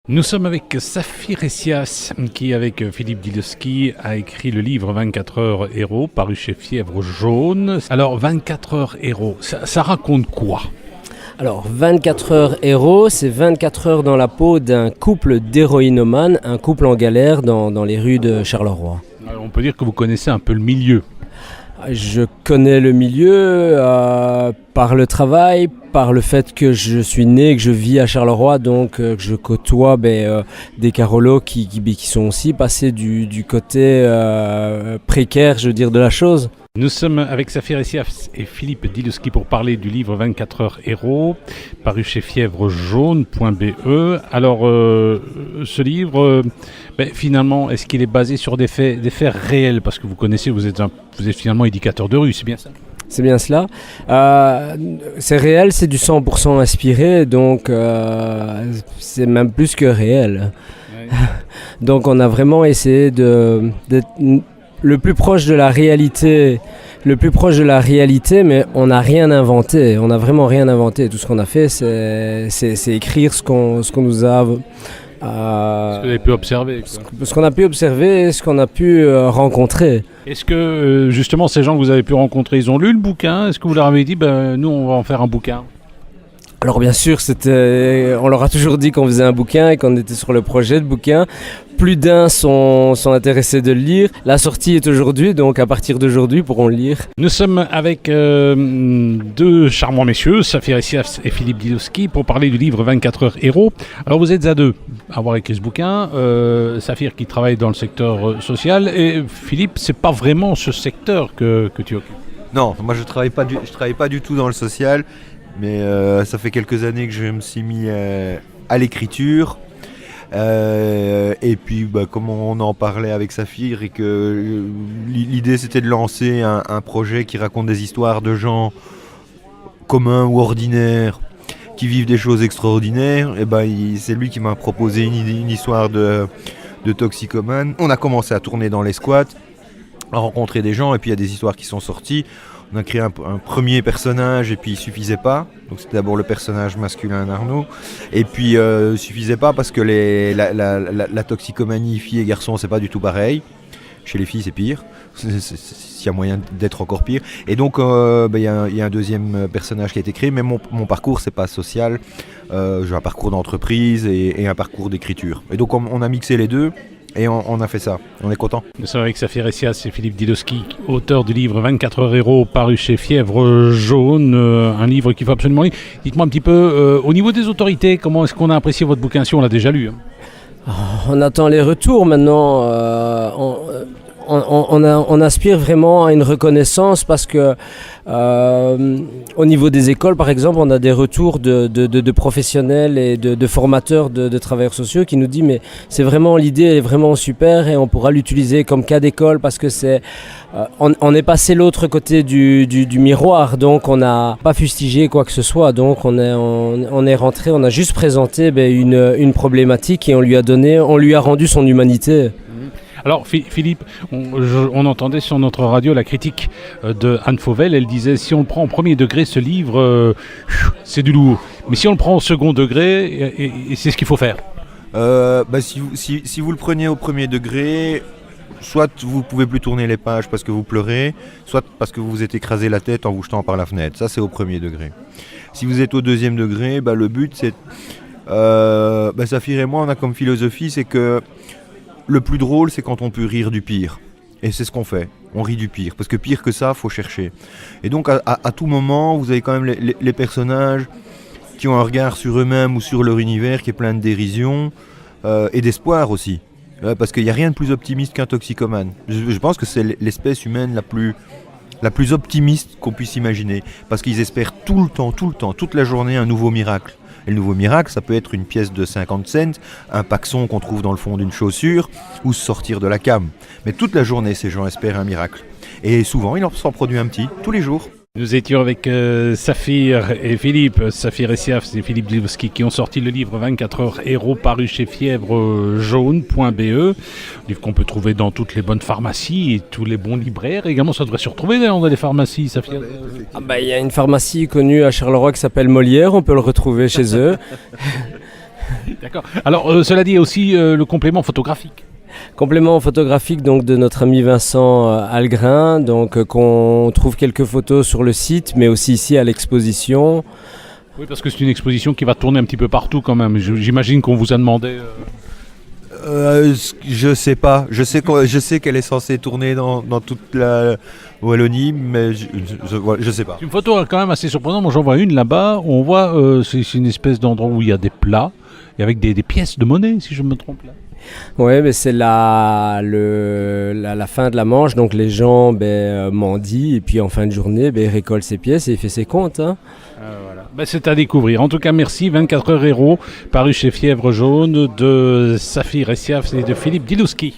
Nous sommes avec Saphir Essias qui, avec Philippe Dilowski, a écrit le livre 24 heures héros, paru chez Fièvre Jaune. Alors 24 heures héros, ça raconte quoi ? Alors 24 heures héros, c'est 24 heures dans la peau d'un couple d'héroïnomanes, un couple en galère dans les rues de Charleroi. Alors, on peut dire que vous connaissez un peu le milieu. Je connais le milieu par le travail, par le fait que je suis né, que je vis à Charleroi, donc que je côtoie des Carolos qui sont aussi passés du côté précaire, je veux dire, de la chose. Nous sommes avec Saphir Essias et Philippe Dilowski pour parler du livre 24 heures héros, paru chez fièvrejaune.be. Alors, ce livre, finalement, est-ce qu'il est basé sur des faits réels ? Parce que vous connaissez, vous êtes finalement éducateur de rue, c'est bien ça ? C'est bien cela. C'est réel, c'est du 100% inspiré, donc c'est même plus que réel. Ouais. Donc on a vraiment essayé d'être le plus proche de la réalité, mais on n'a rien inventé. On n'a vraiment rien inventé. Tout ce qu'on a fait, c'est écrire ce qu'on nous a... ce que vous avez pu observer. Ce qu'on a pu observer, ce qu'on a pu rencontrer. Est-ce que justement ces gens que vous avez pu rencontrer, ils ont lu le bouquin ? Est-ce que vous leur avez dit, nous on va en faire un bouquin ? Alors bien sûr, on leur a toujours dit qu'on faisait un bouquin et qu'on était sur le projet de bouquin. Plus d'un sont intéressés de le lire. La sortie est aujourd'hui, donc à partir d'aujourd'hui, ils pourront le lire. Nous sommes avec deux charmants messieurs, Saphir Essias et Philippe Dilowski, pour parler du livre 24 heures héros. Alors vous êtes à deux à avoir écrit ce bouquin. Saphir qui travaille dans le secteur social et Philippe, c'est pas vraiment ce secteur que tu occupes. Non, moi je travaille pas du tout dans le social. Mais ça fait quelques années que je me suis mis à l'écriture. Et puis, comme on en parlait avec Saphir, et que l'idée c'était de lancer un projet qui raconte des histoires de gens communs ou ordinaires qui vivent des choses extraordinaires, et c'est lui qui m'a proposé une histoire de toxicomane. On a commencé à tourner dans les squats, à rencontrer des gens, et puis il y a des histoires qui sont sorties. On a créé un premier personnage et puis il suffisait pas. Donc c'était d'abord le personnage masculin Arnaud. Et puis il suffisait pas parce que la toxicomanie filles et garçons c'est pas du tout pareil. Chez les filles c'est pire. S'il y a moyen d'être encore pire. Et donc il y a un deuxième personnage qui a été créé. Mais mon parcours c'est pas social. J'ai un parcours d'entreprise et un parcours d'écriture. Et donc on a mixé les deux. Et on a fait ça, on est content. Nous sommes avec Saphir Essias et Philippe Dilowski, auteur du livre 24 heures héros, paru chez Fièvre Jaune, un livre qu'il faut absolument lire. Dites-moi un petit peu, au niveau des autorités, comment est-ce qu'on a apprécié votre bouquin si on l'a déjà lu ? On attend les retours maintenant. On aspire vraiment à une reconnaissance parce que au niveau des écoles, par exemple, on a des retours de professionnels et de formateurs de travailleurs sociaux qui nous disent mais c'est vraiment, l'idée est vraiment super et on pourra l'utiliser comme cas d'école parce que on est passé l'autre côté du miroir, donc on n'a pas fustigé quoi que ce soit, donc on est rentré, on a juste présenté une problématique et on lui a rendu son humanité. Alors Philippe, on entendait sur notre radio la critique de Anne Fauvel, elle disait si on le prend au premier degré ce livre, c'est du lourd. Mais si on le prend au second degré, et c'est ce qu'il faut faire. Si vous le prenez au premier degré, soit vous pouvez plus tourner les pages parce que vous pleurez, soit parce que vous vous êtes écrasé la tête en vous jetant par la fenêtre. Ça c'est au premier degré. Si vous êtes au deuxième degré, le but c'est... Saphir et moi on a comme philosophie, c'est que le plus drôle, c'est quand on peut rire du pire. Et c'est ce qu'on fait. On rit du pire. Parce que pire que ça, il faut chercher. Et donc, à tout moment, vous avez quand même les personnages qui ont un regard sur eux-mêmes ou sur leur univers qui est plein de dérision et d'espoir aussi. Parce qu'il n'y a rien de plus optimiste qu'un toxicomane. Je pense que c'est l'espèce humaine la plus optimiste qu'on puisse imaginer. Parce qu'ils espèrent tout le temps, toute la journée, un nouveau miracle. Et le nouveau miracle, ça peut être une pièce de 50 cents, un paxon qu'on trouve dans le fond d'une chaussure, ou sortir de la came. Mais toute la journée, ces gens espèrent un miracle. Et souvent, il en s'en produit un petit, tous les jours. Nous étions avec Saphir et Philippe, Saphir Essias et Philippe Dilowski qui ont sorti le livre 24 heures héros paru chez fièvrejaune.be, livre qu'on peut trouver dans toutes les bonnes pharmacies et tous les bons libraires. Également, ça devrait se retrouver dans les pharmacies, Saphir. Il y a une pharmacie connue à Charleroi qui s'appelle Molière, on peut le retrouver chez eux. D'accord. Alors, cela dit aussi le complément photographique. Complément photographique donc de notre ami Vincent Algrin, donc qu'on trouve quelques photos sur le site, mais aussi ici à l'exposition. Oui, parce que c'est une exposition qui va tourner un petit peu partout quand même. J'imagine qu'on vous a demandé... Je sais pas. Je sais qu'elle est censée tourner dans toute la Wallonie, mais je sais pas. C'est une photo quand même assez surprenante. Moi, j'en vois une là-bas. On voit, c'est une espèce d'endroit où il y a des plats et avec des pièces de monnaie, si je me trompe là. Oui, mais c'est la fin de la manche, donc les gens mendient et puis en fin de journée, ils récoltent ses pièces et il fait ses comptes. Hein. Voilà. C'est à découvrir. En tout cas, merci. 24 heures héros, paru chez Fièvre Jaune de Saphir Essiaf et de Philippe Dilouski.